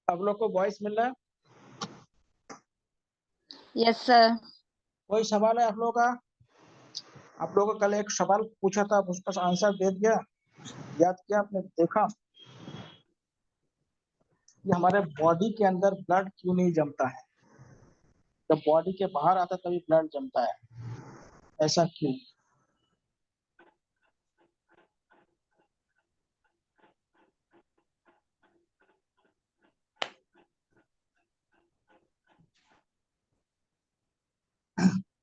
आप लोग को वॉइस मिल रहा है? Yes sir. कोई सवाल है आप लोगों का? आप लोगों को कल एक सवाल पूछा था, उसका आंसर दे दिया? याद किया आपने? देखा कि हमारे बॉडी के अंदर ब्लड क्यों नहीं जमता है? जब बॉडी के बाहर आता है तभी ब्लड जमता है, ऐसा क्यों?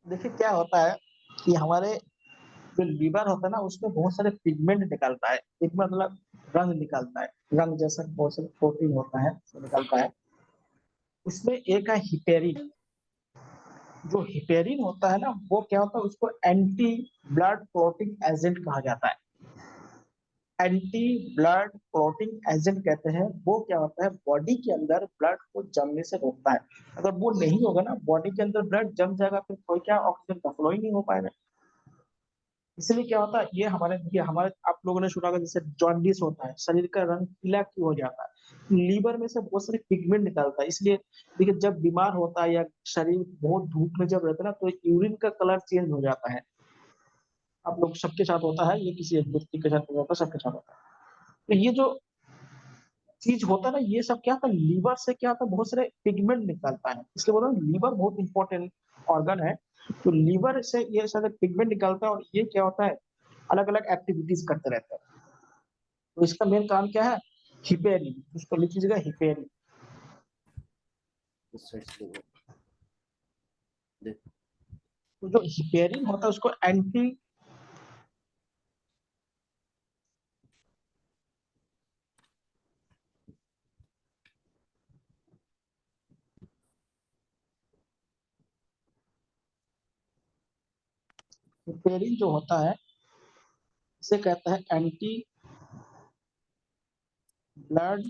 देखिए क्या होता है कि हमारे जो लीवर होता है ना, उसमें बहुत सारे पिगमेंट निकलता है। पिगमेंट मतलब रंग निकलता है, रंग जैसा बहुत सारे प्रोटीन होता है वो निकलता है। उसमें एक है हिपेरिन। जो हिपेरिन होता है ना, वो क्या होता है, उसको एंटी ब्लड क्लॉटिंग एजेंट कहा जाता है। एंटी ब्लड क्लॉटिंग एजेंट कहते हैं। वो क्या होता है, बॉडी के अंदर ब्लड को जमने से रोकता है। अगर वो नहीं होगा ना, बॉडी के अंदर ब्लड जम जाएगा, फिर कोई क्या ऑक्सीजन का फ्लो ही नहीं हो पाएगा। इसलिए क्या होता है, ये हमारे देखिए, हमारे आप लोगों ने सुना होगा जैसे जॉन्डिस होता है, शरीर का रंग पीला क्यों हो जाता है? लीवर में से बहुत सारे पिगमेंट निकलता है। इसलिए देखिए, जब बीमार होता है या शरीर बहुत धूप में जब रहता है ना, तो यूरिन का कलर चेंज हो जाता है। आप लोग सबके साथ होता है, ये किसी एक व्यक्ति के साथ नहीं होता, सबके साथ होता है। तो ये जो चीज होता है ना, ये सब क्या होता है, लीवर से क्या होता है, बहुत सारे पिगमेंट निकलता है। इसलिए बोल रहा हूँ लीवर बहुत इंपॉर्टेंट ऑर्गन है। तो लीवर से ये सारे पिगमेंट निकलता है, और ये क्या होता है, अलग अलग एक्टिविटीज करते रहते हैं। तो इसका मेन काम क्या है, हिपेरिन। उसको लिख लीजिएगा, हिपेरिन। तो जो हिपेरिन होता है उसको एंटी हिपेरिन जो होता है, इसे कहते हैं एंटी ब्लड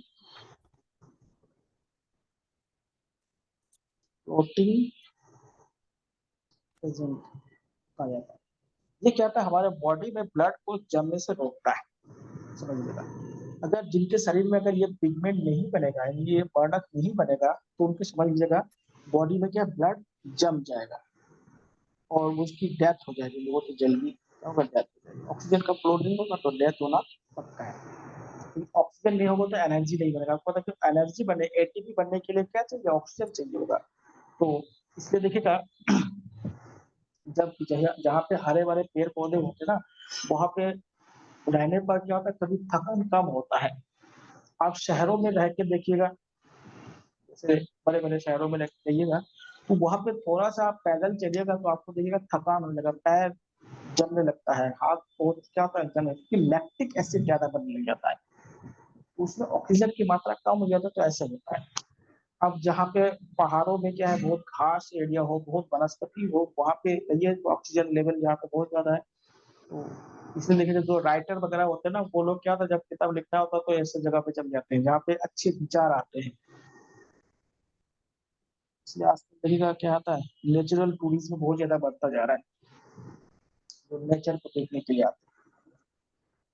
क्लॉटिंग एजेंट कहा जाता है। ये क्या होता है, हमारे बॉडी में ब्लड को जमने से रोकता है, समझिएगा। अगर जिनके शरीर में अगर ये पिगमेंट नहीं बनेगा, यानी ये प्रोडक्ट नहीं बनेगा, तो उनके समझ लीजिएगा बॉडी में क्या ब्लड जम जाएगा और उसकी डेथ हो जाएगी बहुत जल्दी। क्या होगा, डेथ हो जाएगी। ऑक्सीजन का फ्लो नहीं होगा तो डेथ होना पक्का है। ऑक्सीजन नहीं होगा तो एनर्जी नहीं बनेगा। आपको पता है कि एनर्जी बने, एटीपी बनने के लिए क्या चाहिए, ऑक्सीजन चाहिए होगा। तो इसलिए देखिएगा, जब जहाँ पे हरे भरे पेड़ पौधे होते हैं ना, वहां पे रहने पर क्या होता है, कभी थकान कम होता है। आप शहरों में रह के देखिएगा, जैसे बड़े बड़े शहरों में जाइएगा, तो वहां पे थोड़ा सा आप पैदल चलिएगा तो आपको देखिएगा थकान होने लगा, पैर जमने लगता है, हाथ बहुत क्या होता है, जमने, क्योंकि लैक्टिक एसिड ज्यादा बनने लग जाता है। उसमें ऑक्सीजन की मात्रा कम हो जाता है, तो ऐसे होता है। अब जहाँ पे पहाड़ों में क्या है, बहुत घास एरिया हो, बहुत वनस्पति हो, वहाँ पे ये ऑक्सीजन लेवल यहाँ पे बहुत ज्यादा है। तो इसलिए देखिए, जो राइटर वगैरह होते हैं ना, वो लोग क्या होता है, जब किताब लिखना होता है तो ऐसे जगह पे चले जाते हैं जहाँ पे अच्छे विचार आते हैं। इसलिए आजकल देखिएगा क्या आता है, नेचुरल टूरिज्म बहुत ज्यादा बढ़ता जा रहा है, तो नेचर को देखने के लिए आते हैं।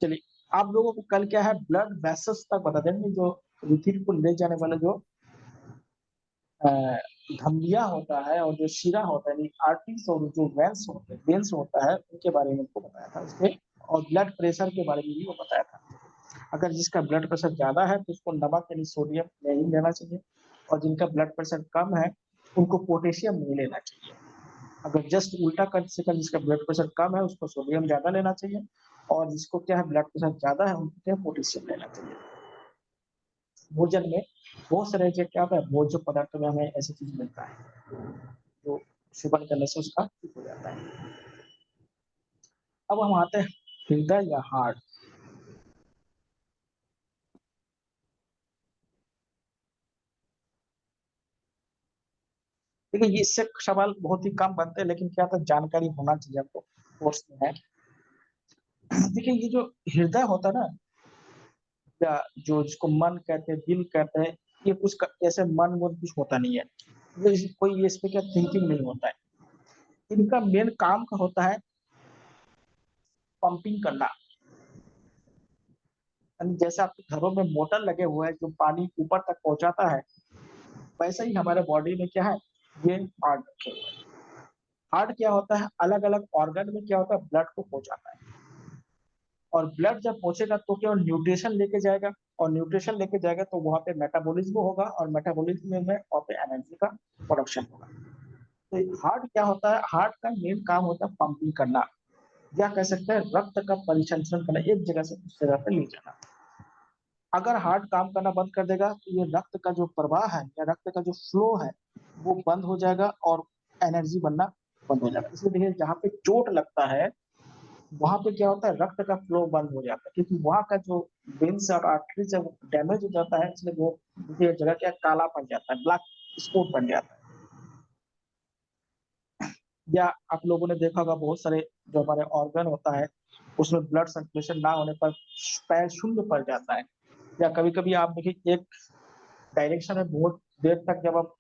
चलिए, आप लोगों को कल क्या है, ब्लड वेसल्स तक बता देंगे, जो लिक्विड को ले जाने वाले जो धमनियां होता है और जो शिरा होता है, आर्टरीज और जो वेन्स होता है, उनके बारे में उनको बताया था उसके। और ब्लड प्रेशर के बारे में भी वो बताया था। अगर जिसका ब्लड प्रेशर ज्यादा है तो उसको नमक यानी सोडियम नहीं लेना चाहिए, और जिनका ब्लड प्रेशर कम है उनको पोटेशियम नहीं लेना चाहिए। अगर जस्ट उल्टा कर सके, जिसका ब्लड प्रेशर कम है उसको सोडियम ज्यादा लेना चाहिए, और जिसको क्या है ब्लड प्रेशर ज्यादा है उनको क्या पोटेशियम लेना चाहिए। भोजन में बहुत सारे जो क्या होता है, भोज्य पदार्थों में हमें ऐसी चीज मिलता है जो सेवन करने से उसका ठीक हो जाता है। अब हम आते हैं हृदय या हार्ट। देखिए, ये इससे सवाल बहुत ही कम बनते हैं, लेकिन क्या होता है, जानकारी होना चाहिए आपको, कोर्स में है। देखिए, ये जो हृदय होता है ना, या जो जिसको मन कहते हैं, दिल कहते हैं, ये ऐसे मन वो कुछ होता नहीं है। कोई ये इस पे क्या थिंकिंग नहीं होता है। इनका मेन काम का होता है पंपिंग करना, यानी जैसे आपके घरों में मोटर लगे हुए हैं जो पानी ऊपर तक पहुँचाता है, वैसे ही हमारे बॉडी में क्या है, ये हार्ट रखे हुए हैं। हार्ट क्या होता है, अलग-अलग ऑर्गन में क्या होता है, ब्लड को पहुँचाता है और ब्लड जब पहुँचेगा तो क्या न्यूट्रिशन लेके जाएगा और न्यूट्रिशन लेके जाएगा तो वहाँ पे मेटाबॉलिज्म होगा और मेटाबॉलिज्म में वहाँ पे एनर्जी का प्रोडक्शन होगा। तो हार्ट क्या होता है, हार्ट का मेन काम होता है पंपिंग करना या कह सकते हैं रक्त का परिसंचरण करना, एक जगह से दूसरी जगह पे ले जाना। अगर हार्ट काम करना बंद कर देगा तो ये रक्त का जो प्रवाह है या रक्त का जो फ्लो है वो बंद हो जाएगा और एनर्जी बनना बंद हो जाएगा। इसलिए देखिए जहाँ पे चोट लगता है वहाँ पे क्या होता है, रक्त का फ्लो बंद हो जाता है क्योंकि वहाँ का जो वेन्स और आर्टरी जब डैमेज हो जाता है इसलिए वो देखिए जगह क्या काला पड़ जाता है, ब्लैक स्पॉट बन जाता है। या आप लोगों ने देखा होगा बहुत सारे जो हमारे ऑर्गन होता है उसमें ब्लड सर्कुलेशन ना होने पर पैर शून्य पड़ जाता है। या कभी-कभी आप देखिए एक डायरेक्शन में बहुत देर तक जब आप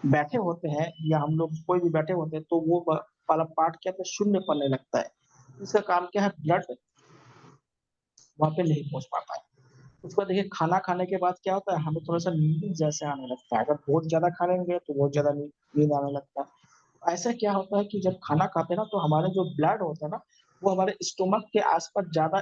बैठे होते हैं या हम लोग कोई भी बैठे होते हैं तो वो वाला पार्ट क्या है शून्य पड़ने लगता है। इसका काम क्या है, ब्लड वहाँ पे नहीं पहुँच पाता है। उसके बाद देखिए खाना खाने के बाद क्या होता है, हमें थोड़ा-सा नींद जैसे आने लगता है। अगर बहुत ज़्यादा खा लेंगे तो बहुत ज़्यादा नींद आने लगता है। ऐसा क्या होता है कि जब खाना खाते हैं ना तो हमारा जो ब्लड होता है ना, वो हमारे स्टोमक के आस-पास ज़्यादा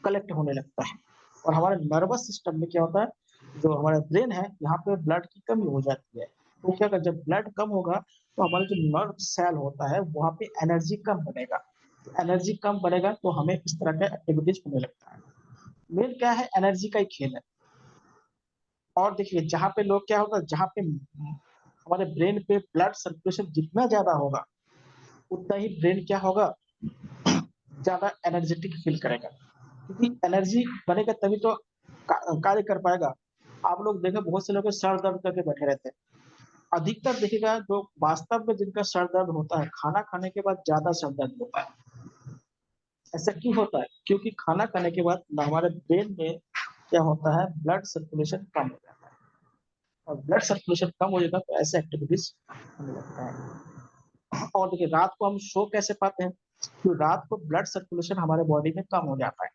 कलेक्ट होने लगता है और हमारे नर्वस सिस्टम में क्या होता है, जो हमारा ब्रेन है, यहाँ पे ब्लड की कमी हो जाती है। तो क्या होगा जब ब्लड कम होगा, तो हमारा जो नर्व सेल होता है, वहाँ पे एनर्जी कम बनेगा। तो एनर्जी कम बनेगा तो हमें इस तरह का एक्टिविटीज़ होने लगता है। मेन क्या है एनर्जी का ही खेल है और देखिए जहाँ पे लोग क्या होगा जहाँ पे हमारे ब्रेन पे ब्लड सर्कुलेशन जितना ज़्यादा होगा, उतना ही ब्रेन क्या होगा ज़्यादा एनर्जेटिक फील करेगा। क्योंकि एनर्जी बनेगा तभी तो कार्य कर पाएगा। आप लोग देखें बहुत से लोग सर दर्द करके बैठे रहते हैं। अधिकतर देखिएगा जो वास्तव में जिनका सर दर्द होता है, खाना खाने के बाद ज़्यादा सर दर्द होता है। ऐसा क्यों होता है? क्योंकि खाना खाने के बाद हमारे ब्रेन में क्या होता है ब्लड सर्कुलेशन कम हो जाता है और ब्लड सर्कुलेशन कम हो जाएगा तो ऐसे एक्टिविटीज़ होने लगता है। और देखिए रात को हम सो कैसे पाते हैं? तो रात को ब्लड सर्कुलेशन हमारे बॉडी में कम हो जाता है।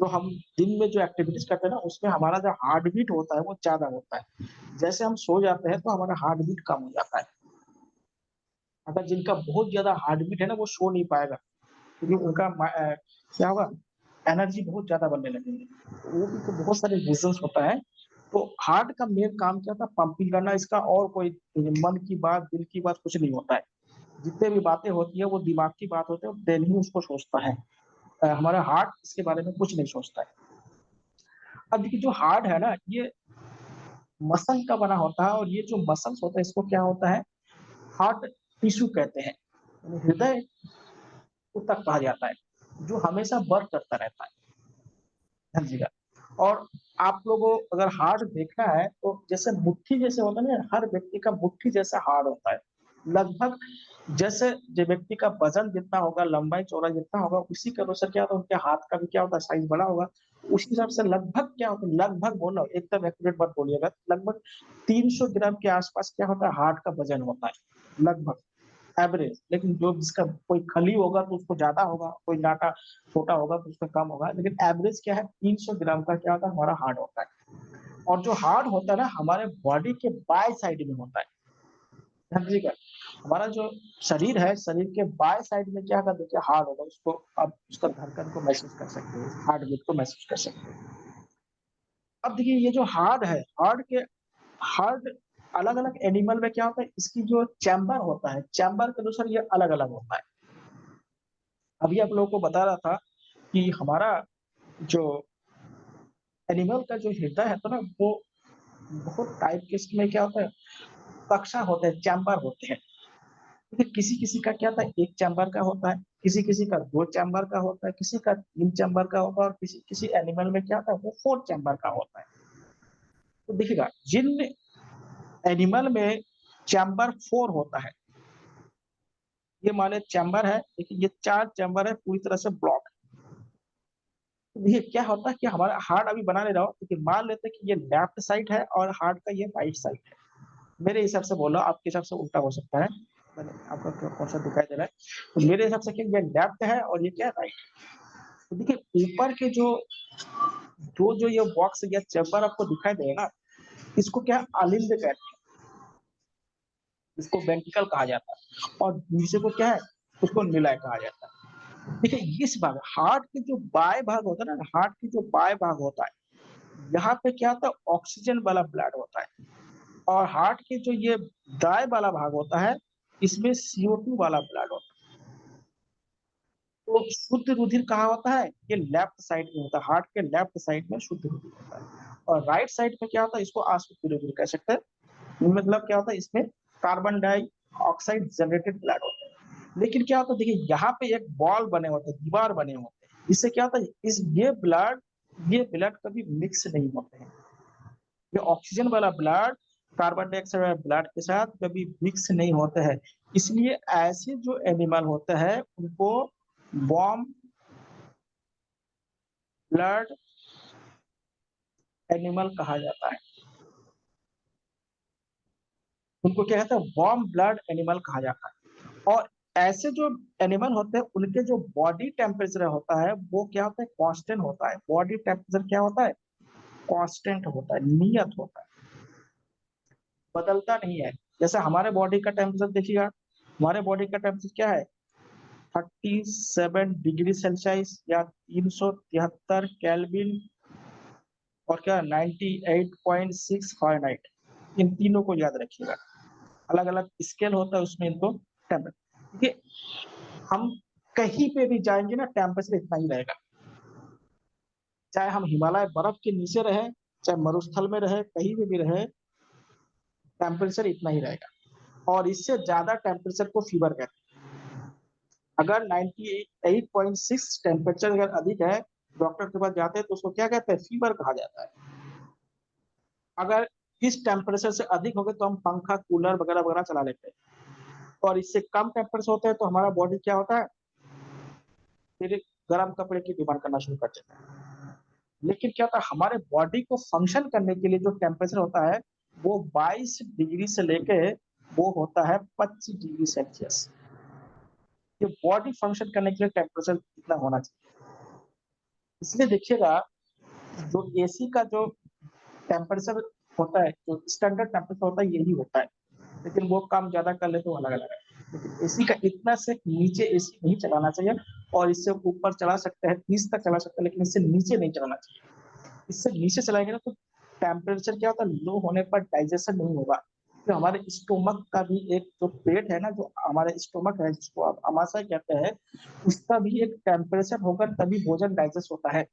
तो हम दिन में जो एक्टिविटीज़ करते हैं ना, उसमें हमारा जो हार्ट बीट होता है, वो ज़्यादा होता है। जैसे हम सो जाते हैं, तो हमारा हार्ट बीट कम हो जाता है। अगर जिनका बहुत ज़्यादा हार्ट बीट है ना, वो सो नहीं पाएगा, क्योंकि उनका क्या होगा, एनर्जी बहुत ज़्यादा बनने लगेगी। वो भी तो बहुत सारे रीज़न्स होता है। तो हार्ट का मेन काम क्या था, पंपिंग करना, इसका और कोई मन की बात, दिल की बात कुछ नहीं होता है। जितने भी बातें होती है, वो दिमाग की बात होती है, ब्रेन ही उसको सोचता है। हमारा हार्ट इसके बारे में कुछ नहीं सोचता है। अब देखिए जो हार्ट है ना, ये मसल का बना होता है और ये जो मसल्स होता है इसको क्या होता है हार्ट टिश्यू कहते हैं। यानी हृदय ऊतक कहा जाता है, जो हमेशा वर्क करता रहता है। समझिएगा। और आप लोगों को अगर हार्ट देखना है तो जैसे मुट्ठी जैसे होता है ना, हर व्यक्ति का मुट्ठी जैसा हार्ट होता है। लगभग जैसे जो व्यक्ति का वज़न जितना होगा, लंबाई-चौड़ाई जितना होगा, उसी के अनुसार क्या होता है उनके हाथ का भी क्या होता है साइज़ बड़ा होगा। उसी हिसाब से लगभग क्या होता है, लगभग बोल रहा हूँ एकदम एक्यूरेट मत बोलिएगा, लगभग 300 ग्राम के आस-पास क्या होता है हार्ट का वज़न होता है, लगभग एवरेज। लेकिन जो जिसका कोई खली होगा तो उसको ज़्यादा होगा, कोई नाटा छोटा होगा तो उसका कम होगा, लेकिन एवरेज क्या है 300 ग्राम का क्या होता है हमारा हार्ट होता है। और जो हार्ट होता है ना हमारे बॉडी के बाएँ साइड में होता है। समझिएगा। हमारा जो शरीर है, शरीर के बाएँ साइड में क्या होगा देखिए हार्ट होगा, उसको आप उसका धड़कन को महसूस कर सकते हो, हार्ट बीट को महसूस कर सकते हो। अब देखिए ये जो हार्ट है, हार्ट अलग-अलग एनिमल में क्या होता है, इसकी जो चैम्बर होता है, चैम्बर के अनुसार ये अलग-अलग होता है। अभी आप लोगों को बता रहा था कि हमारा जो एनिमल का जो हृदय है तो ना वो बहुत टाइप के इसमें क्या होता है, कक्षा होते हैं, चैम्बर होते हैं। देखिए किसी-किसी का क्या होता है 1 चैम्बर का होता है, किसी-किसी का 2 चैम्बर का होता है, किसी का 3 चैम्बर का होता है और किसी-किसी एनिमल में क्या होता है वो 4 चैम्बर का होता है। तो देखिएगा जिन एनिमल में चैम्बर 4 होता है, ये मान लें चैम्बर है, देखिए ये 4 चैम्बर है पूरी तरह से ब्लॉक। तो देखिए क्या होता है कि हमारा हार्ट अभी बना नहीं रहा हो, देखिए मान लेते हैं कि ये लेफ्ट साइड है और हार्ट का ये राइट साइड है। मेरे हिसाब से बोल रहा हूँ, आपके हिसाब से उल्टा हो सकता है। मैंने आपका कौन-सा दिखाई दे रहा है। तो मेरे हिसाब से क्या ये लेफ्ट है और ये क्या है राइट है। तो देखिए ऊपर के जो ये बॉक्स या चैम्बर आपको दिखाई देगा ना, इसको क्या है अलिंद कहते हैं, इसको वेंट्रिकल कहा जाता है और नीचे को क्या है, उसको निलय कहा जाता है। देखिए इस भाग हार्ट के जो बाएँ भाग होता है ना, हार्ट के जो बाएँ भाग होता है, यहाँ पे क्या होता है ऑक्सीजन वाला ब्लड होता है और हार्ट के जो ये दाएँ वाला भाग होता है, इसमें CO2 वाला ब्लड होता है। तो शुद्ध रुधिर कहाँ होता है? ये लेफ्ट साइड में होता है, हार्ट के लेफ्ट साइड में शुद्ध रुधिर होता है और राइट साइड में क्या होता है, इसको अशुद्ध रुधिर कह सकते हैं। मतलब क्या होता है, इसमें कार्बन डाइऑक्साइड जनरेटेड ब्लड होता है। लेकिन क्या होता है देखिए यहाँ पे एक बॉल बने होते हैं, दीवार बने होते हैं। इससे क्या होता है ये ब्लड कभी मिक्स नहीं होते हैं। ये ऑक्सीजन वाला ब्लड कार्बन डाइऑक्साइड वाले ब्लड के साथ कभी मिक्स नहीं होते हैं। इसलिए ऐसे जो एनिमल होते हैं उनको वार्म ब्लड एनिमल कहा जाता है। उनको क्या कहते हैं वार्म ब्लड एनिमल कहा जाता है और ऐसे जो एनिमल होते हैं उनके जो बॉडी टेम्परेचर होता है वो क्या होता है कांस्टेंट होता है। बॉडी टेम्परेचर क्या होता है कांस्टेंट होता है, नियत होता है, बदलता नहीं है। जैसे हमारे बॉडी का टेम्परेचर देखिएगा, हमारे बॉडी का टेम्परेचर क्या है 37 डिग्री सेल्सियस या 373 केल्विन और क्या 98.6 फ़ारेनहाइट। इन तीनों को याद रखिएगा। अलग-अलग स्केल होता है उसमें इनको टेम्परेचर देखिए हम कहीं पे भी जाएँगे ना टेम्परेचर इतना ही रहेगा। चाहे हम हिमालय बर्फ के नीचे रहें, चाहे मरुस्थल में रहें, कहीं पे भी रहें, टेम्परेचर इतना ही रहेगा और इससे ज़्यादा टेम्परेचर को फीवर कहते हैं। अगर 98.6 टेम्परेचर अगर अधिक है, डॉक्टर के पास जाते हैं तो उसको क्या कहते हैं फीवर कहा जाता है। अगर इस टेम्परेचर से अधिक हो गए तो हम पंखा, कूलर वगैरह-वगैरह चला लेते हैं और इससे कम टेम्परेचर होता है तो हमारा बॉडी क्या होता है, फिर गरम कपड़े की डिमांड करना शुरू कर देता है। लेकिन क्या होता है हमारे बॉडी को फंक्शन करने के लिए जो टेम्परेचर होता है, वो 22 डिग्री से लेके वो होता है 25 डिग्री सेल्सियस। ये बॉडी फंक्शन करने के लिए टेम्परेचर कितना होना चाहिए। इसलिए देखिएगा जो एसी का जो टेम्परेचर होता है, जो स्टैंडर्ड टेम्परेचर होता है यही होता है। लेकिन वो कम ज़्यादा कर ले तो अलग-अलग है। लेकिन एसी का इतना से नीचे एसी नहीं चलाना चाहिए और इससे ऊपर चला सकते हैं 30 तक चला सकते हैं लेकिन इससे नीचे नहीं चलाना चाहिए। इससे नीचे चलाएँगे ना तो टेम्परेचर क्या होता है लो होने पर डाइजेशन नहीं होगा। तो हमारे स्टोमक का भी एक जो पेट है ना, जो हमारे स्टोमक है जिसको आप आमाशय कहते हैं, उसका भी एक टेम्परेचर होकर तभी भोजन डाइजेस्ट होता है।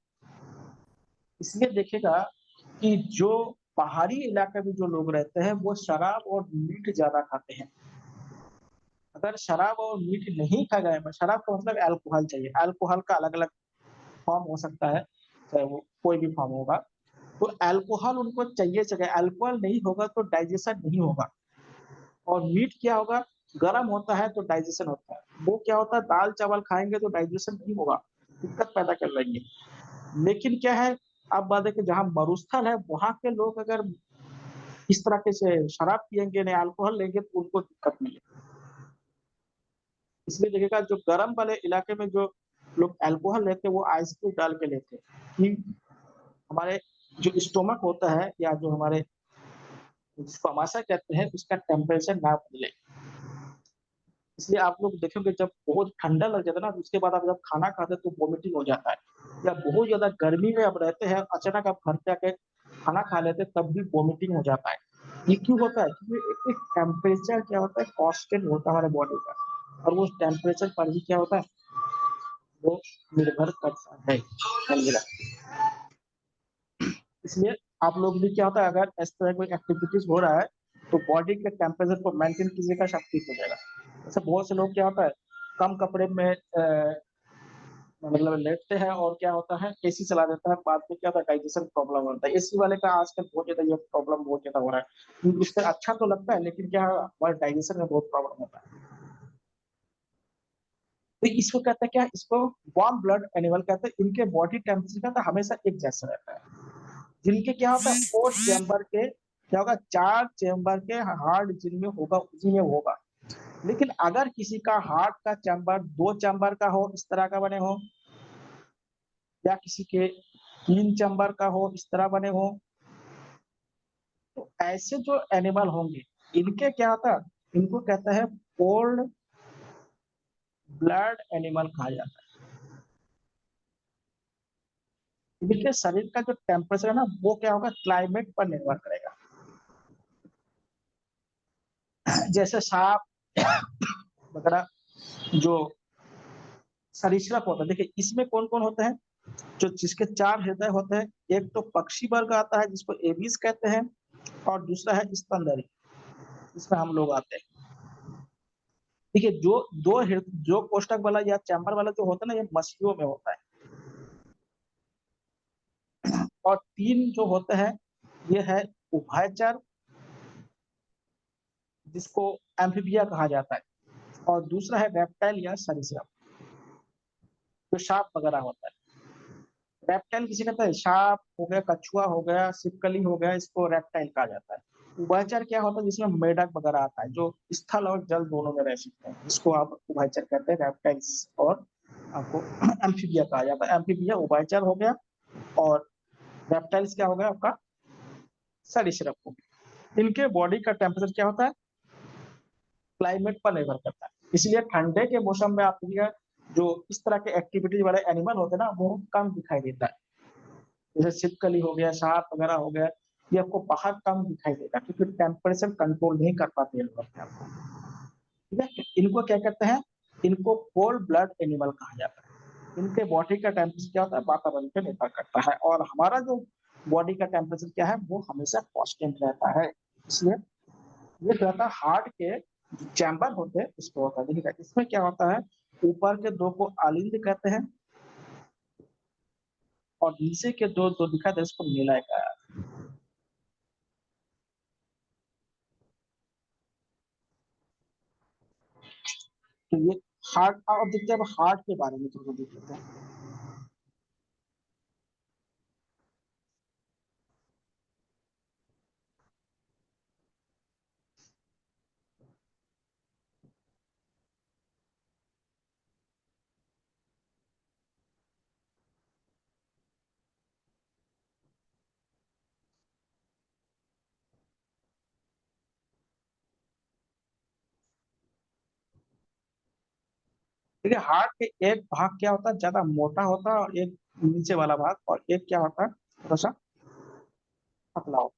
इसलिए देखिएगा कि जो पहाड़ी इलाके में जो लोग रहते हैं वो शराब और मीट ज़्यादा खाते हैं। अगर शराब और मीट नहीं खा गए शराब का मतलब अल्कोहल चाहिए। अल्कोहल का अलग-अलग फॉर्म हो सकता है, चाहे वो कोई भी फॉर्म होगा। तो अल्कोहल उनको चाहिए, अल्कोहल नहीं होगा तो डाइजेशन नहीं होगा और मीट क्या होगा, गरम होता है तो डाइजेशन होता है। वो क्या होता है दाल-चावल खाएँगे तो डाइजेशन नहीं होगा, दिक्कत पैदा कर लेंगे। लेकिन क्या है, अब बात है कि जहाँ मरुस्थल है वहाँ के लोग अगर इस तरीके से शराब पिएँगे, नहीं अल्कोहल लेंगे तो उनको दिक्कत नहीं है। इसलिए देखिएगा जो गरम वाले इलाके में जो लोग अल्कोहल लेते हैं वो आइस क्यूब डाल के लेते हैं कि हमारे जो स्टोमक होता है या जो हमारे जिसको अमाशय कहते हैं उसका टेम्परेचर ना बदले। इसलिए आप लोग देखोगे जब बहुत ठंडा लग जाता है ना तो उसके बाद आप जब खाना खाते हैं तो वॉमिटिंग हो जाता है या बहुत ज़्यादा गर्मी में आप रहते हैं अचानक आप घर पे आके खाना खा लेते हैं तब भी वॉमिटिंग हो जाता है। ये क्यों होता है? क्योंकि एक टेम्परेचर क्या होता है कांस्टेंट होता है हमारे बॉडी का और वो टैम्परेचर पर ही क्या होता है, वो निर्भर करता है। समझे? इसलिए आप लोग भी क्या होता है अगर इस तरह कोई एक्टिविटीज़ हो रहा है, तो बॉडी के टेम्परेचर को मेंटेन कीजिएगा सब ठीक हो जाएगा। जैसे बहुत से लोग क्या होता है, कम कपड़े में मतलब लेटते हैं और क्या होता है एसी चला देता है, बाद में क्या होता है डाइजेशन प्रॉब्लम होता है। एसी वाले का आजकल बहुत ज़्यादा ये प्रॉब्लम बहुत ज़्यादा हो रहा है। उससे अच्छा तो लगता है लेकिन क्या है हमारे डाइजेशन में बहुत प्रॉब्लम होता है। तो इसको कहते हैं क्या इसको वार्म ब्लड एनिमल कहते हैं। इनके बॉडी टेम्परेचर का हमेशा एक जैसा रहता है। जिनके क्या होता है 4 चैम्बर के क्या होगा 4 चैम्बर के हार्ट जिनमें होगा उसी में होगा। लेकिन अगर किसी का हार्ट का चैम्बर 2 चैम्बर का हो, इस तरह का बने हो या किसी के 3 चैम्बर का हो, इस तरह बने हो। तो ऐसे जो एनिमल होंगे, इनके क्या होता है, इनको कहते हैं कोल्ड ब्लड एनिमल कहा जाता है। इनके शरीर का जो टेम्परेचर है ना, वो क्या होगा, क्लाइमेट पर निर्भर करेगा। जैसे सांप वगैरह जो सरीसृप होता है, देखिए इसमें कौन कौन होते हैं, जो जिसके 4 हृदय होते हैं। एक तो पक्षी वर्ग आता है जिसको एबीज कहते हैं, और दूसरा है स्तनधारी, इसमें हम लोग आते हैं। देखिए जो कोष्ठक वाला या चैम्बर वाला जो होता है ना, ये मछलियों में होता है। और 3 जो होते हैं, ये है उभयचर, जिसको एम्फीबिया कहा जाता है, और दूसरा है रेप्टाइल या सरीसृप, जो सांप वगैरह होता है। रेप्टाइल किसे कहते हैं, सांप हो गया, कछुआ हो गया, छिपकली हो गया, इसको रेप्टाइल कहा जाता है। उभयचर क्या होता है, जिसमें मेढक वगैरह आता है, जो स्थल और जल दोनों में रह सकते हैं, इसको आप उभयचर कहते हैं, रेप्टाइल्स। और आपको एम्फीबिया कहा जाता है। एम्फीबिया उभयचर हो गया, और रेप्टाइल्स क्या हो गया आपका, सरीसृप हो गया। इनके बॉडी का टेम्परेचर क्या होता है, क्लाइमेट पर निर्भर करता है। इसलिए ठंडे के मौसम में आप देखिएगा, जो इस तरह के एक्टिविटीज वाले एनिमल होते हैं ना, वो कम दिखाई देता है। जैसे छिपकली हो गया, सांप वगैरह हो गया, ये आपको बाहर कम दिखाई देगा, क्योंकि टेम्परेचर कंट्रोल नहीं कर पाते ये लोग अपने आप को। ठीक है, इनको क्या कहते हैं, इनको कोल्ड ब्लड एनिमल कहा जाता है। इनके बॉडी का टेम्परेचर क्या होता है, वातावरण पे निर्भर करता है, और हमारा जो बॉडी का टेम्परेचर क्या है, वो हमेशा कांस्टेंट रहता है। इसलिए ये रहता है हार्ट के जो चैम्बर होते हैं उसको होता है। देखिएगा इसमें क्या होता है, ऊपर के 2 को आलिंद कहते हैं, और नीचे के दो जो दिखा था इसको मिलाय का। तो ये हार्ट, अब देखते हैं, अब हार्ट के बारे में थोड़ा देख लेते हैं। देखिए हार्ट के एक भाग क्या होता है, ज्यादा मोटा होता है, और एक नीचे वाला भाग, और एक क्या होता है, थोड़ा सा पतला होता है।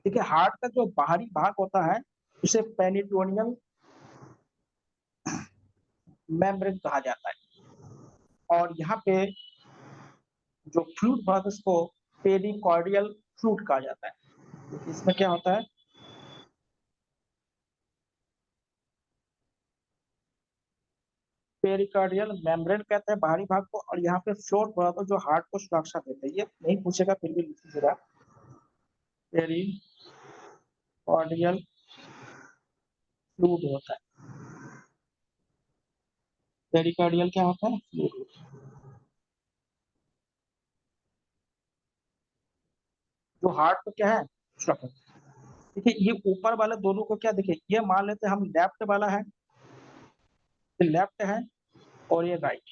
देखिए हार्ट का जो बाहरी भाग होता है, उसे पेरिटोनियल मेम्ब्रेन कहा जाता है, और यहाँ पे जो फ्लूइड भाग है उसको पेरिकार्डियल फ्लूइड कहा जाता है। देखिए इसमें क्या होता है, पेरिकार्डियल मेम्ब्रेन कहते हैं बाहरी भाग को, और यहाँ पे फ्लोट भाग को, जो हार्ट को सुरक्षा देते हैं। ये नहीं पूछेगा, फिर भी लिख लीजिएगा, पेरिकार्डियल फ्लूइड होता है। पेरिकार्डियल क्या होता है, फ्लूइड, जो हार्ट को क्या है, सुरक्षा। देखिए ये ऊपर वाले दोनों को क्या, देखिए ये मान लेते हैं हम लेफ्ट वाला है, ये लेफ्ट है, और ये राइट।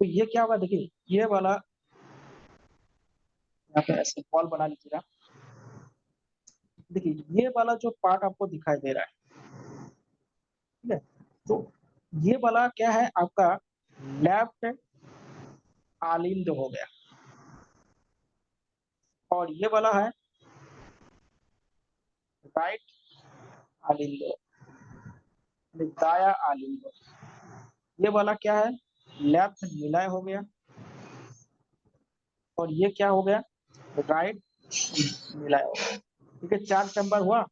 तो ये क्या होगा, देखिए ये वाला, यहाँ पे ऐसे बॉल बना लीजिएगा। देखिए ये वाला जो पार्ट आपको दिखाई दे रहा है, ठीक है, तो ये वाला क्या है आपका, लेफ्ट आलिंद हो गया, और ये वाला है राइट आलिंद, दाया आलिंद। ये वाला क्या है, लेफ्ट निलय हो गया, और ये क्या हो गया, राइट निलय हो गया। ठीक है, 4 चैम्बर हुआ,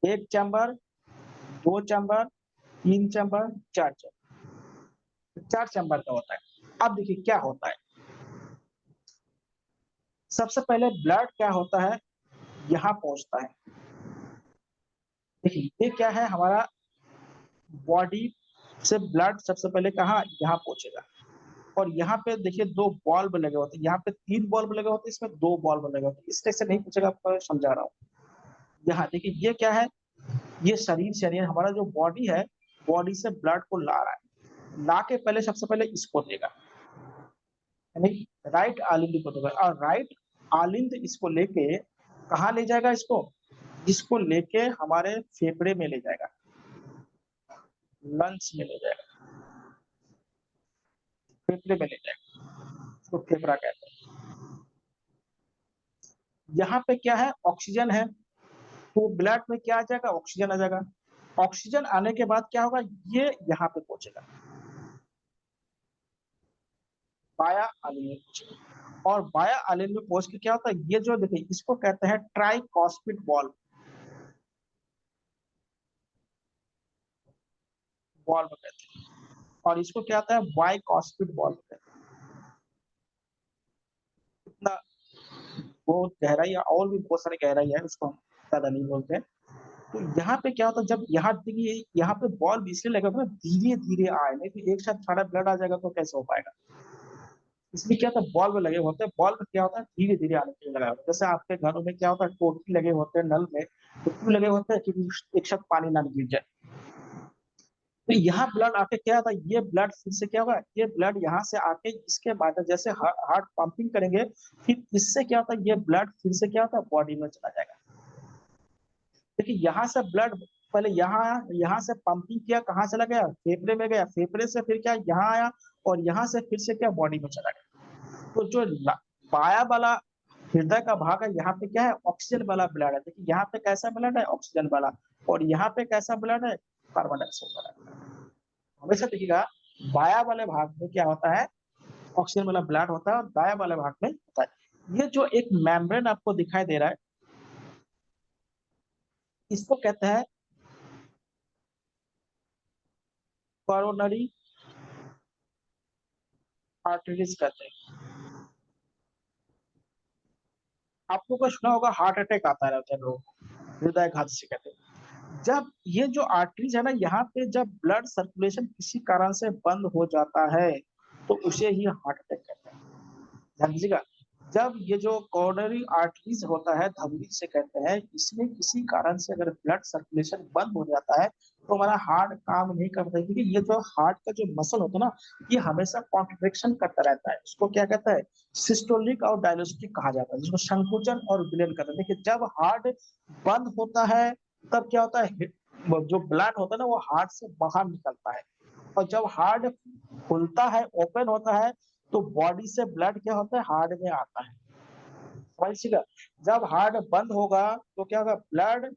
1 chamber, 2 chamber, 3 chamber, 4 chamber, 4 chamber का होता है। अब देखिए क्या होता है, सबसे पहले ब्लड क्या होता है, यहाँ पहुँचता है। देखिए ये क्या है, हमारा बॉडी से ब्लड सबसे पहले कहाँ, यहाँ पहुँचेगा। और यहाँ पे देखिए 2 बल्ब लगे होते हैं, यहाँ पे 3 बल्ब लगे होते हैं, इसमें 2 बल्ब लगे होते हैं। इस तरह से नहीं पूछेगा, आपको समझा रहा हूँ। यहाँ देखिए ये क्या है, ये शरीर से, यानी हमारा जो बॉडी है, बॉडी से ब्लड को ला रहा है। ला के पहले सबसे पहले इसको देगा, यानी राइट आलिंद को देगा, और राइट आलिंद इसको लेके कहाँ ले जाएगा इसको? इसको लेके हमारे फेफड़े में ले जाएगा, लंग्स में ले जाएगा, फेफड़े में ले जाएगा, इसको फेफड़ा कहते हैं। यहाँ पे क्या है, ऑक्सीजन है, तो ब्लड में क्या आ जाएगा, ऑक्सीजन आ जाएगा। ऑक्सीजन आने के बाद क्या होगा, ये यहाँ पे पहुंचेगा, बाया आलिंद में पहुंचेगा। और बाया आलिंद में पहुंच के क्या होता है, ये जो देखिए इसको कहते हैं ट्राइकॉस्पिड बॉल्व, बॉल्व कहते हैं। और इसको क्या होता है, बाइकॉस्पिड बॉल्व कहते हैं। इतना बहुत गहराई है, और भी बहुत सारी गहराई है, उसको हम ज्यादा नहीं बोलते हैं। तो यहाँ पे क्या होता है, जब यहाँ देखिए यहाँ पे बॉल्व इसलिए लगा ना, धीरे धीरे आए, नहीं तो एक साथ सारा ब्लड आ जाएगा तो कैसे हो पाएगा। इसलिए क्या होता है, बल्ब लगे होते हैं, बल्ब क्या होता है, धीरे धीरे आने के लिए लगाया होता है। जैसे आपके घरों में क्या होता है, टोटी लगे होते हैं नल में, तो क्यों लगे होते हैं, क्योंकि एक साथ पानी ना गिर जाए। तो यहाँ ब्लड आके क्या होता है, ये ब्लड फिर से क्या होगा, ये ब्लड यहाँ से आके इसके बाद जैसे हार्ट पंपिंग करेंगे, फिर इससे क्या होता है, ये ब्लड फिर से क्या होता है, बॉडी में चला जाएगा। देखिए यहाँ से ब्लड पहले यहाँ से पंपिंग किया, कहाँ चला गया, फेफड़े में गया, फेफड़े से फिर क्या यहाँ आया, और यहाँ से फिर से क्या, बॉडी में चला गया। तो जो बाया वाला हृदय का भाग है, यहाँ पे क्या है, ऑक्सीजन वाला ब्लड है। देखिए यहाँ पे कैसा ब्लड है, ऑक्सीजन वाला, और यहाँ पे कैसा ब्लड है, कार्बन डाइऑक्साइड वाला। हमेशा देखिएगा बाया वाले भाग में क्या होता है, ऑक्सीजन वाला ब्लड होता है, और दाया वाले भाग में होता है। ये जो एक मेम्ब्रेन आपको दिखाई दे रहा है, इसको कहते हैं कोरोनरी आर्टरीज कहते हैं। आपको कुछ सुना होगा, हार्ट अटैक आता रहता है लोगों को, हृदय घात से कहते हैं। जब ये जो आर्टरीज है ना, यहाँ पे जब ब्लड सर्कुलेशन किसी कारण से बंद हो जाता है, तो उसे ही हार्ट अटैक कहते हैं। ध्यान दीजिएगा, जब ये जो कोरोनरी आर्टरीज होता है, धमनी से कहते हैं, इसमें किसी कारण से अगर ब्लड सर्कुलेशन बंद हो जाता है, तो हमारा हार्ट काम नहीं करता है। क्योंकि ये जो हार्ट का जो मसल होता है ना, ये हमेशा कॉन्ट्रैक्शन करता रहता है। इसको क्या कहता है, सिस्टोलिक और डायलिस्टिक कहा जाता है, जिसको संकुचन और विलयन कहते हैं। देखिए जब हार्ट बंद होता है, तब क्या होता है, जो ब्लड होता है ना, वो हार्ट से बाहर निकलता है। और जब हार्ट खुलता है, ओपन होता है, तो बॉडी से ब्लड क्या होता है, हार्ट में आता है। समझिएगा, जब हार्ट बंद होगा तो क्या होगा, ब्लड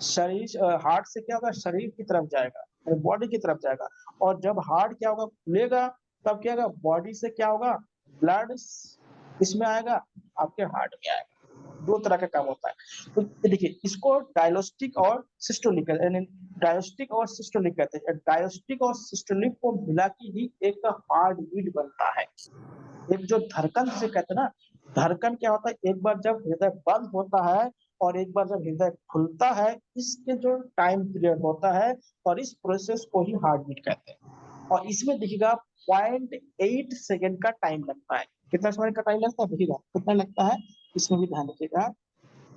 शरीर हार्ट से क्या होगा, शरीर की तरफ जाएगा, बॉडी की तरफ जाएगा। और जब हार्ट क्या होगा, खुलेगा, तब क्या होगा, बॉडी से क्या होगा, ब्लड इसमें आएगा, आपके हार्ट में आएगा। 2 तरह का काम होता है। तो देखिए इसको डायलिस्टिक और सिस्टोलिक, यानी डायलिस्टिक और सिस्टोलिक कहते हैं। डायलिस्टिक और सिस्टोलिक को मिला के ही एक हार्ट बीट बनता है। एक जो धड़कन जिसे कहते हैं ना, धड़कन क्या होता है, एक बार जब हृदय बंद होता है और एक बार जब हृदय खुलता है, इसके जो टाइम पीरियड होता है, और इस प्रोसेस को ही हार्ट बीट कहते हैं। और इसमें देखिएगा 0.8 सेकंड का टाइम लगता है। कितना समय का टाइम लगता है, देखिएगा कितना लगता है, इसमें भी ध्यान रखिएगा।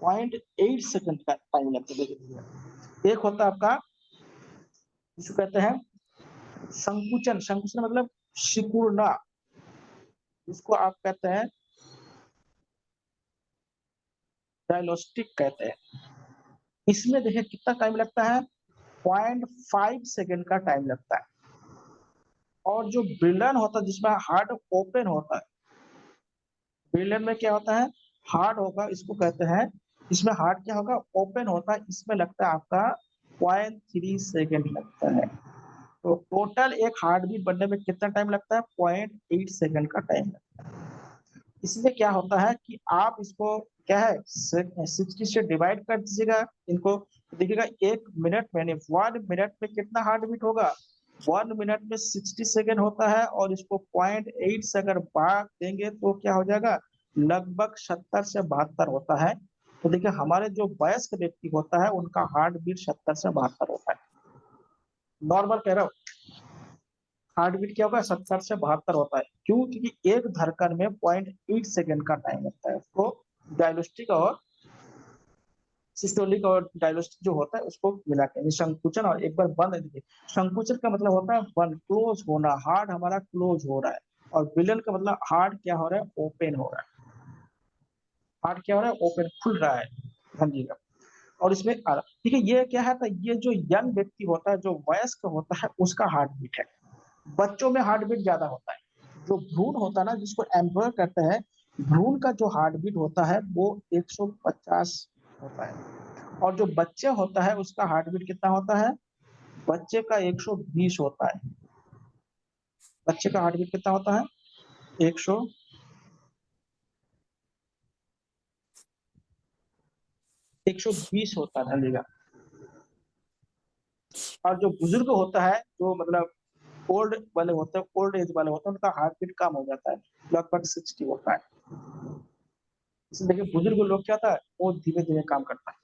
0.8 सेकंड का टाइम लगता है। देखिए एक होता है आपका, जिसको कहते हैं संकुचन, संकुचन मतलब सिकुड़ना, जिसको आप कहते हैं डायलिस्टिक कहते हैं। इसमें देखिए कितना टाइम लगता है, 0.5 सेकंड का टाइम लगता है। और जो ब्रिलन होता है, जिसमें हार्ट ओपन होता है, ब्रिलन में क्या होता है, हार्ट होगा, इसको कहते हैं, इसमें हार्ट क्या होगा, ओपन होता है, इसमें लगता है आपका 0.3 सेकंड लगता है। तो टोटल एक हार्ट बीट बनने में कितना टाइम लगता है, 0.8 सेकंड का टाइम लगता है। इसमें क्या होता है कि आप इसको क्या है 60 से डिवाइड कर दीजिएगा इनको, देखिएगा 1 मिनट में 1 मिनट में कितना हार्ट बीट होगा, 1 मिनट में 60 सेकेंड होता है, और इसको 0.8 से अगर बांट देंगे तो क्या हो जाएगा, लगभग 70 से 72 होता है। तो देखिए हमारे जो वयस्क व्यक्ति होता है उनका हार्ट बीट 70 से 72 होता है, नॉर्मल कह रहा हूँ। हार्ट बीट क्या होगा, 70 से 72 होता है। क्यों, क्योंकि एक धड़कन में 0.8 सेकेंड का टाइम लगता है। उसको डायलिस्टिक और सिस्टोलिक और डायलिस्टिक जो होता है उसको मिला के संकुचन, और एक बार बंद देखिए, संकुचन का मतलब होता है बंद, क्लोज होना, हार्ट हमारा क्लोज हो रहा है, और विलन का मतलब हार्ट क्या हो रहा है, ओपन हो रहा है, हार्ट क्या हो रहा है, ओपन, खुल रहा है, समझिएगा। और इसमें ठीक है, ये क्या है, तो ये जो यंग व्यक्ति होता है, जो वयस्क होता है, उसका हार्ट बीट है। बच्चों में हार्ट बीट ज्यादा होता है। जो भ्रूण होता है ना, जिसको एम्ब्रियो कहते हैं, भ्रूण का जो हार्ट बीट होता है वो 150 होता है, और जो बच्चे होता है उसका हार्ट बीट कितना होता है, बच्चे का 120 होता है। बच्चे का हार्ट बीट कितना होता है, 100 120 होता है, ध्यान। और जो बुजुर्ग होता है, जो मतलब ओल्ड वाले होते हैं, ओल्ड एज वाले होते हैं, उनका हार्ट बीट कम हो जाता है, लगभग 60 होता है। इसलिए देखिए बुजुर्ग लोग क्या होता है, वो धीरे धीरे काम करता है।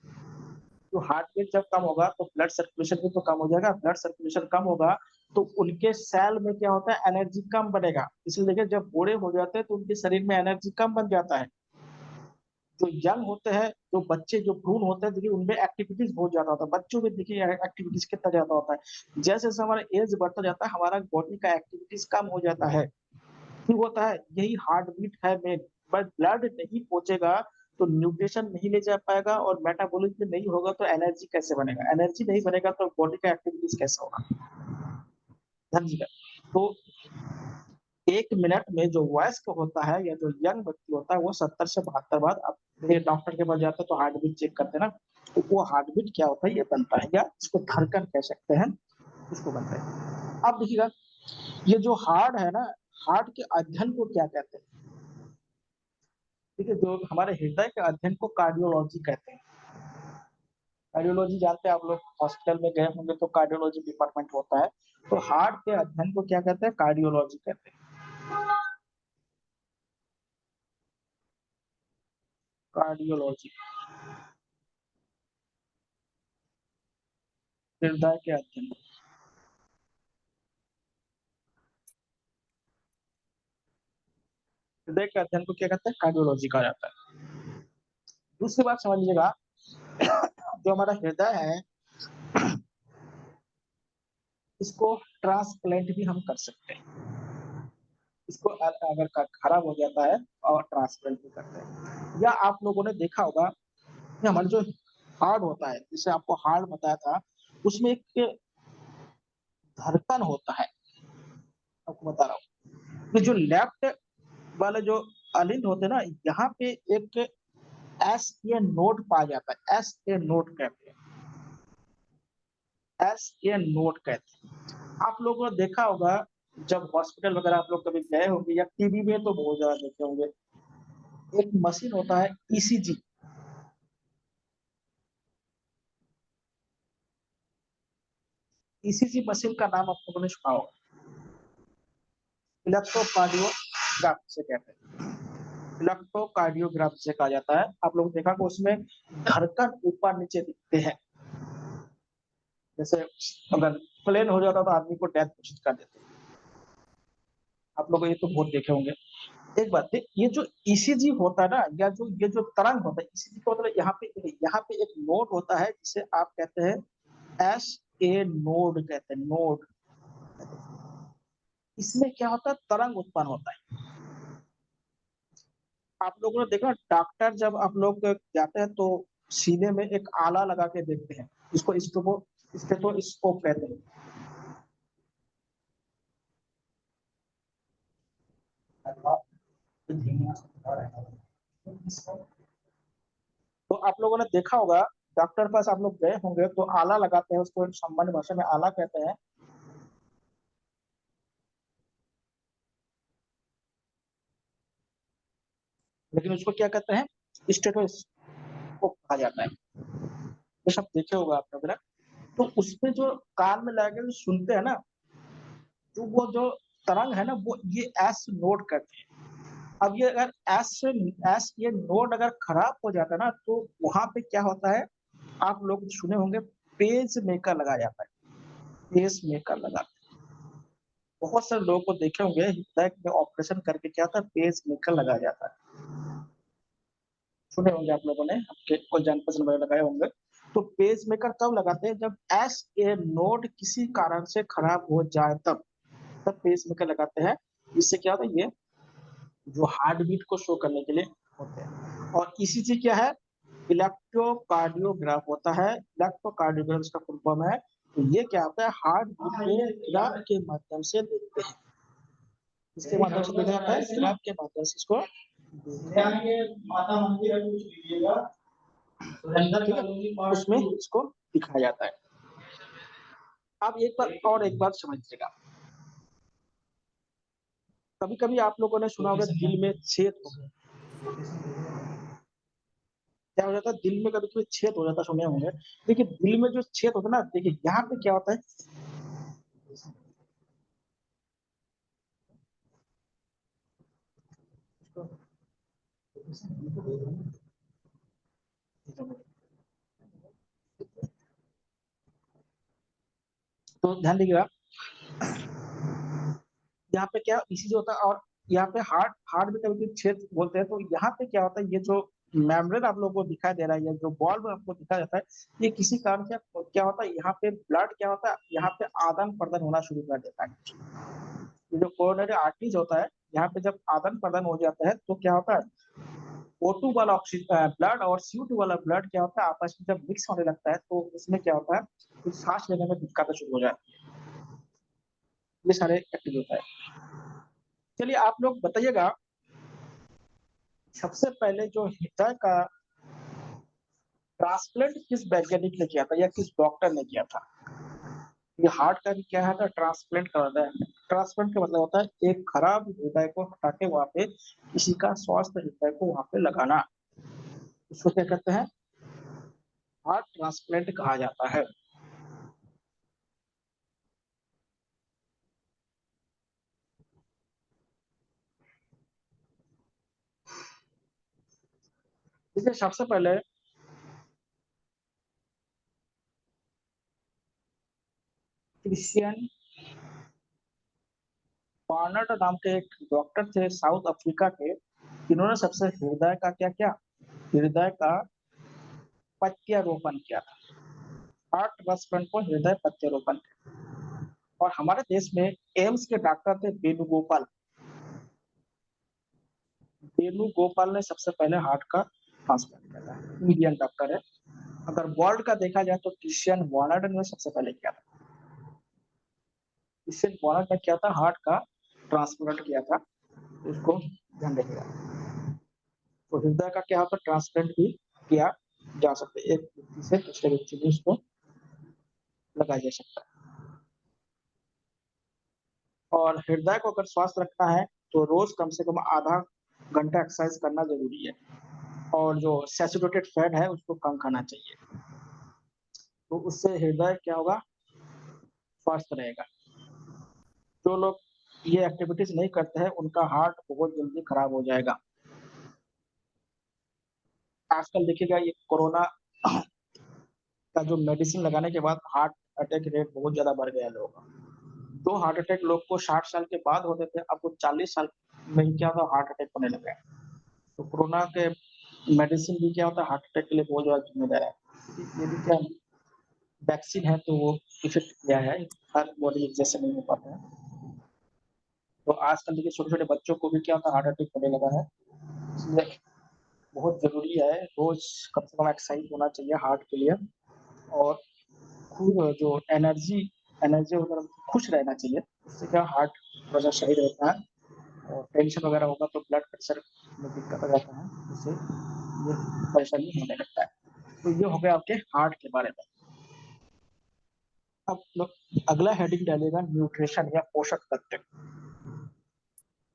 तो हार्ट बीट जब कम होगा तो ब्लड सर्कुलेशन भी तो कम हो जाएगा, ब्लड सर्कुलेशन कम होगा तो उनके सेल में क्या होता है, एनर्जी कम बनेगा। इसलिए देखिए जब बूढ़े हो जाते हैं तो उनके शरीर में एनर्जी कम बन जाता है। जो यंग होते हैं, जो बच्चे, जो भ्रूण होते हैं, देखिए उनमें एक्टिविटीज बहुत ज्यादा होता है। बच्चों में देखिए एक्टिविटीज कितना ज्यादा होता है, जैसे जैसे हमारा एज बढ़ता जाता है हमारा बॉडी का एक्टिविटीज कम हो जाता है। क्यों होता है, यही हार्ट बीट है मेन। बट ब्लड नहीं पहुंचेगा तो न्यूट्रिशन नहीं ले जा पाएगा, और मेटाबॉलिज्म नहीं होगा तो एनर्जी कैसे बनेगा, एनर्जी नहीं बनेगा तो बॉडी का एक्टिविटीज कैसे होगा, समझिएगा। तो 1 मिनट में जो वयस्क होता है या जो यंग व्यक्ति होता है वो 70 से 72 बार, अब देखिए डॉक्टर के पास जाते हैं तो हार्ट बीट चेक करते हैं ना, तो वो हार्ट बीट क्या होता है ये बनता है, या इसको धड़कन कह सकते हैं, इसको बनता है। अब देखिएगा ये जो हार्ट है ना, हार्ट के अध्ययन को क्या कहते हैं, ठीक है, जो हमारे हृदय के अध्ययन को कार्डियोलॉजी कहते हैं। कार्डियोलॉजी जानते हैं आप लोग, हॉस्पिटल में गए होंगे तो कार्डियोलॉजी डिपार्टमेंट होता है। तो हार्ट के अध्ययन को क्या कहते हैं, कार्डियोलॉजी कहते हैं, कार्डियोलॉजी, हृदय के अध्ययन, हृदय के अध्ययन को क्या कहते हैं, कार्डियोलॉजी कहा जाता है। दूसरी बात समझ लीजिएगा, जो हमारा हृदय है इसको ट्रांसप्लांट भी हम कर सकते हैं। इसको अगर खराब हो जाता है और ट्रांसप्लांट भी करते हैं। या आप लोगों ने देखा होगा कि हमारा जो हार्ट होता है, जिसे आपको हार्ट बताया था, उसमें एक धड़कन होता है, आपको बता रहा हूँ। तो जो लेफ्ट वाले जो अलिंद होते हैं ना, यहाँ पे एक एस ए नोड पाया जाता है, एस ए नोड कहते हैं, एस ए नोड कहते हैं। आप लोगों ने देखा होगा जब हॉस्पिटल वगैरह आप लोग कभी गए होंगे, या टीवी में तो बहुत ज्यादा देखे होंगे, एक मशीन होता है ईसीजी, ईसीजी मशीन का नाम आप लोगों ने सुना होगा, इलेक्ट्रोकार्डियोग्राफ से कहते हैं, इलेक्ट्रोकार्डियोग्राफ से कहा जाता है। आप लोग देखा कि उसमें धड़कन ऊपर नीचे दिखते हैं, जैसे अगर प्लेन हो जाता तो आदमी को डेथ घोषित कर देते। आप लोग ये तो बहुत देखे होंगे। एक बात है, ये जो ईसीजी होता है ना, या जो ये जो तरंग होता है, ईसीजी का मतलब यहाँ पे एक नोड होता है जिसे आप कहते हैं एस ए नोड कहते हैं, नोड। इसमें क्या होता है, तरंग उत्पन्न होता है। आप लोगों ने देखा डॉक्टर जब आप लोग जाते हैं तो सीने में एक आला लगा के देखते हैं, इसको स्टेथोस्कोप कहते हैं। तो आप लोगों ने देखा होगा, डॉक्टर के पास आप लोग गए होंगे तो आला लगाते हैं, उसको सामान्य भाषा में आला कहते हैं। लेकिन उसको क्या कहते हैं, स्टेथोस्कोप कहा जाता है। ये सब देखे होगा आपने वगैरह। तो उसमें जो कान में लगा के जो सुनते हैं ना, तो वो जो तरंग है ना, वो ये एस नोट करती है। अब ये अगर एस ये नोट अगर खराब हो जाता है ना, तो वहाँ पे क्या होता है, आप लोग सुने होंगे पेस मेकर लगाया जाता है, पेस मेकर लगाते हैं। बहुत सारे लोगों को देखे होंगे हृदय में ऑपरेशन करके क्या होता है, पेस मेकर लगाया जाता है। सुने होंगे आप लोगों ने, आपके कोई जान-पहचान वाले लगाए होंगे। तो पेस मेकर तब लगाते हैं जब एस ए नोड किसी कारण से खराब हो जाए तब पेस मेकर लगाते हैं। इससे क्या होता है, ये जो हार्ट बीट को शो करने के लिए होते हैं। और ईसीजी क्या है, इलेक्ट्रोकार्डियोग्राफ होता है। इलेक्ट्रोकार्डियोग्राफ इसका फुल फॉर्म है। तो ये क्या होता है, हार्ट बीट को ग्राफ के माध्यम से देखते हैं। इसके माध्यम से देखा जाता है, ग्राफ के माध्यम से इसको उसमें इसको दिखाया जाता है। अब एक बात समझिएगा, कभी-कभी आप लोगों ने सुना होगा दिल में छेद हो गया। क्या हो जाता है, दिल में कभी-कभी छेद हो जाता है, सुने होंगे। देखिए दिल में जो छेद होता है ना, देखिए यहाँ पे क्या होता है, तो ध्यान दीजिएगा, यहाँ पे क्या इसी जो होता है, और यहाँ पे हार्ट हार्ट में कभी-कभी छेद बोलते हैं। तो यहाँ पे क्या होता है, ये जो मेम्ब्रेन आप लोगों को दिखाई दे रहा है, या जो बॉल्ब आपको दिखाया जाता है, ये किसी कारण से क्या होता है, यहाँ पे ब्लड क्या होता है, यहाँ पे आदान-प्रदान होना शुरू कर देता है। ये जो कोरोनरी आर्टरीज होता है, यहाँ पे जब आदान-प्रदान हो जाता है, तो क्या होता है, O2 वाला ब्लड और CO2 वाला ब्लड क्या होता है, आपस में जब मिक्स होने लगता है, तो उसमें क्या होता है, कुछ सांस लेने में दिक्कतें शुरू हो जाती है। ये सारे एक्टिव होता है। चलिए आप लोग बताइएगा, सबसे पहले जो हृदय का ट्रांसप्लांट किस वैज्ञानिक ने किया था, या किस डॉक्टर ने किया था? ये हार्ट का भी क्या है था, ट्रांसप्लांट का होता है। ट्रांसप्लांट का मतलब होता है एक खराब हृदय को हटा के वहाँ पे किसी का स्वस्थ हृदय को वहाँ पे लगाना। उसको क्या कहते हैं, हार्ट ट्रांसप्लांट कहा जाता है। देखिए सबसे पहले क्रिश्चियन वार्नर नाम के एक डॉक्टर थे साउथ अफ्रीका के, इन्होंने सबसे हृदय का क्या किया, हृदय का प्रत्यारोपण किया था। हार्ट ट्रांसप्लांट को हृदय प्रत्यारोपण। और हमारे देश में एम्स के डॉक्टर थे वेणुगोपाल। वेणुगोपाल ने सबसे पहले हार्ट का ट्रांसप्लांट किया था, इंडियन डॉक्टर है। अगर वर्ल्ड का देखा जाए तो क्रिश्चियन वार्नर ने सबसे पहले किया था। क्रिश्चियन वार्नर ने किया था, हार्ट का ट्रांसप्लांट किया था। इसको ध्यान रखिएगा। तो हृदय का क्या होता है, ट्रांसप्लांट भी किया जा सकता है, एक व्यक्ति से दूसरे व्यक्ति में उसको लगाया जा सकता है। और हृदय को अगर स्वस्थ रखना है तो रोज कम से कम आधा घंटा एक्सरसाइज करना जरूरी है। और जो सैचुरेटेड फैट है उसको कम खाना चाहिए, तो उससे हृदय क्या होगा, स्वस्थ रहेगा। जो लोग ये एक्टिविटीज नहीं करते हैं उनका हार्ट बहुत जल्दी खराब हो जाएगा। आजकल देखिएगा ये कोरोना का जो मेडिसिन लगाने के बाद हार्ट अटैक रेट बहुत ज्यादा बढ़ गया है लोगों का। दो हार्ट अटैक लोग को 60 साल के बाद होते थे, अब वो 40 साल में ही क्या होता, हार्ट अटैक होने लगे। तो कोरोना के मेडिसिन भी क्या होता है, हार्ट अटैक के लिए बहुत ज़्यादा ज़िम्मेदार है। ये भी क्या वैक्सीन है, तो वो इफ़ेक्ट किया है, हर बॉडी एक जैसे नहीं हो पाता है। तो आजकल देखिए छोटे-छोटे बच्चों को भी क्या होता है, हार्ट अटैक होने लगा है। इसलिए बहुत ज़रूरी है, रोज़ कम से कम एक्सरसाइज होना चाहिए हार्ट के लिए। और खूब जो एनर्जी एनर्जी वगैरह खुश रहना चाहिए। उससे क्या हार्ट थोड़ा-सा सही रहता है। और टेंशन वगैरह होगा तो ब्लड प्रेशर में दिक्कत आ जाता है, जिससे ये परेशानी होने लगता है। तो ये हो गया आपके हार्ट के बारे में। अब लोग अगला हेडिंग डालिएगा, न्यूट्रिशन या पोषक तत्व।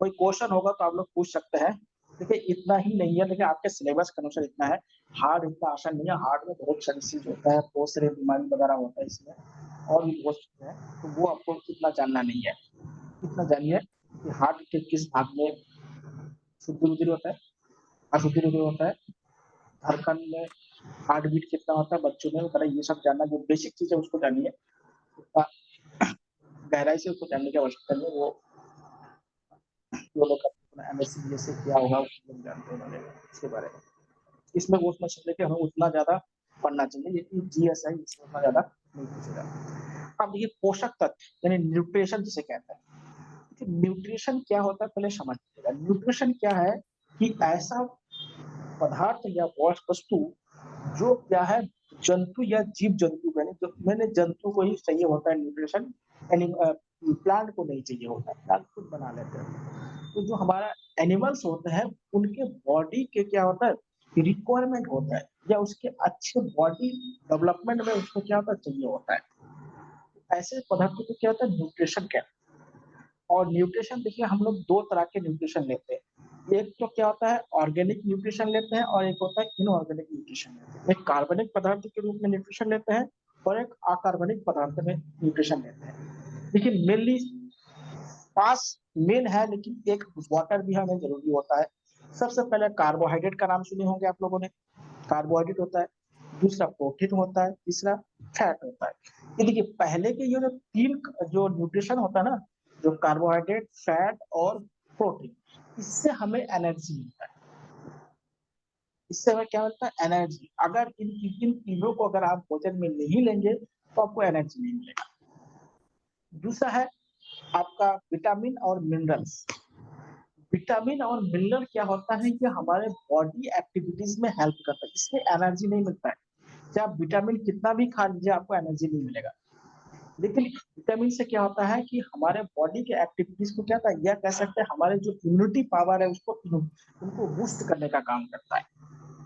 कोई क्वेश्चन होगा तो आप लोग पूछ सकते हैं। देखिए इतना ही नहीं है, देखिए आपके सिलेबस के अनुसार इतना है, हार्ड इतना आसान नहीं है, हार्ड में बहुत सारी चीज़ होता है, बहुत सारी बीमारी वगैरह होता है इसमें और भी बहुत चीज़ें हैं, तो वो आपको इतना जानना नहीं है। इतना जानिए कि हार्ट के किस भाग में शुद्ध रुधिर होता है, अशुद्ध रुधिर होता है, धड़कन में हार्ट बीट कितना होता है बच्चों में वगैरह ये सब जानना जो बेसिक चीज़ है उसको जानिए। उतना गहराई से उसको जानने की आवश्यकता नहीं है, वो जो लोग अपना एमएससी बीएससी किया होगा वो लोग जानते होंगे इसके बारे में। इसमें वो समझ सकते हैं कि हमें उतना ज़्यादा पढ़ना चाहिए, लेकिन जीएस है इसमें उतना ज़्यादा नहीं पूछेगा। अब देखिए पोषक तत्व यानी न्यूट्रिशन जिसे कहते हैं। देखिए न्यूट्रिशन क्या होता है पहले समझ लीजिएगा। न्यूट्रिशन क्या है कि ऐसा पदार्थ या वस्तु जो क्या है जंतु या जीव जंतु मैंने जंतु को ही चाहिए होता है न्यूट्रिशन प्लांट को नहीं चाहिए होता है, प्लांट खुद बना लेते हैं। तो जो हमारा एनिमल्स होते हैं उनके बॉडी के क्या होता है रिक्वायरमेंट होता है या उसके अच्छे बॉडी डेवलपमेंट में उसको क्या होता है चाहिए होता है। ऐसे पदार्थों को क्या होता है न्यूट्रिशन कहते हैं। और न्यूट्रिशन देखिए हम लोग 2 तरह के न्यूट्रिशन लेते हैं। एक तो क्या होता है ऑर्गेनिक न्यूट्रिशन लेते हैं और एक होता है इनऑर्गेनिक न्यूट्रिशन लेते हैं। एक कार्बनिक पदार्थ के रूप में न्यूट्रिशन लेते हैं और एक अकार्बनिक पदार्थ में न्यूट्रिशन लेते हैं। देखिए मेनली 5 मेन है लेकिन एक वाटर भी हमें ज़रूरी होता है। सबसे पहले कार्बोहाइड्रेट का नाम सुने होंगे आप लोगों ने, कार्बोहाइड्रेट होता है, दूसरा प्रोटीन होता है, तीसरा फैट होता है। ये देखिए पहले के ये जो 3 जो न्यूट्रिशन होता है ना, जो कार्बोहाइड्रेट, फैट और प्रोटीन, इससे हमें एनर्जी मिलता है। इससे हमें क्या मिलता है एनर्जी। अगर इन तीनों को अगर आप भोजन में नहीं लेंगे, तो आपको एनर्जी नहीं मिलेगा। दूसरा है आपका विटामिन और मिनरल्स। विटामिन और मिनरल क्या होता है कि हमारे बॉडी एक्टिविटीज में हेल्प करता है, इसमें एनर्जी नहीं मिलता है। चाहे आप विटामिन कितना भी खा लीजिए आपको एनर्जी नहीं मिलेगा। लेकिन विटामिन से क्या होता है कि हमारे बॉडी के एक्टिविटीज को क्या होता है या कह सकते हैं हमारे जो इम्यूनिटी पावर है उसको उनको बूस्ट करने का काम करता है।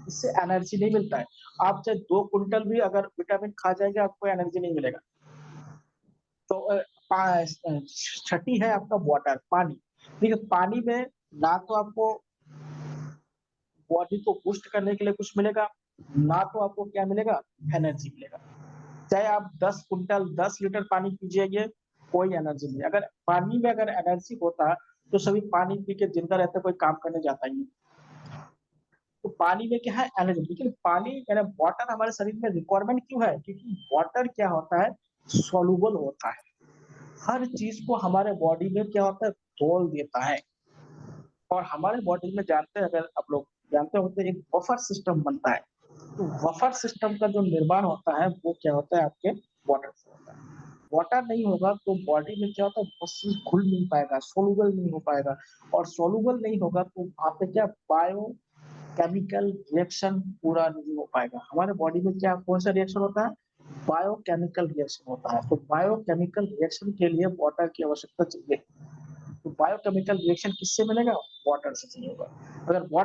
इससे एनर्जी नहीं मिलता है। आप चाहे 2 क्विंटल भी अगर विटामिन खा जाएंगे आपको एनर्जी नहीं मिलेगा। तो छठी है आपका वाटर पानी। देखिए पानी में ना तो आपको बॉडी को बूस्ट करने के लिए कुछ मिलेगा, ना तो आपको क्या मिलेगा एनर्जी मिलेगा। चाहे आप 10 कुंटल 10 लीटर पानी पीजिए, कोई एनर्जी नहीं। अगर पानी में अगर एनर्जी होता तो सभी पानी पी के जिंदा रहते, कोई काम करने जाता ही नहीं। तो पानी में क्या है एनर्जी, लेकिन पानी यानी वाटर हमारे शरीर में रिक्वायरमेंट क्यों है? क्योंकि वाटर क्या होता है सॉल्युबल होता है। हर चीज को हमारे बॉडी में क्या होता है तोल देता है। और हमारे बॉडी में जानते हैं अगर आप लोग जानते होते हैं एक बफर सिस्टम बनता है। तो बफर सिस्टम का जो निर्माण होता है वो क्या होता है आपके वाटर से होता है। वाटर नहीं होगा तो बॉडी में क्या होता है बहुत चीज घुल नहीं पाएगा, सोलुबल नहीं हो पाएगा। और सोलुबल नहीं होगा तो वहाँ पे क्या बायो केमिकल रिएक्शन पूरा नहीं हो पाएगा। हमारे बॉडी में क्या कौन सा रिएक्शन होता है बायोकेमिकल रिएक्शन होता है। तो बायोकेमिकल रिएक्शन के लिए वाटर की आवश्यकता चाहिए। तो बायोकेमिकल रिएक्शन किससे मिलेगा वाटर से चाहिए होगा। अगर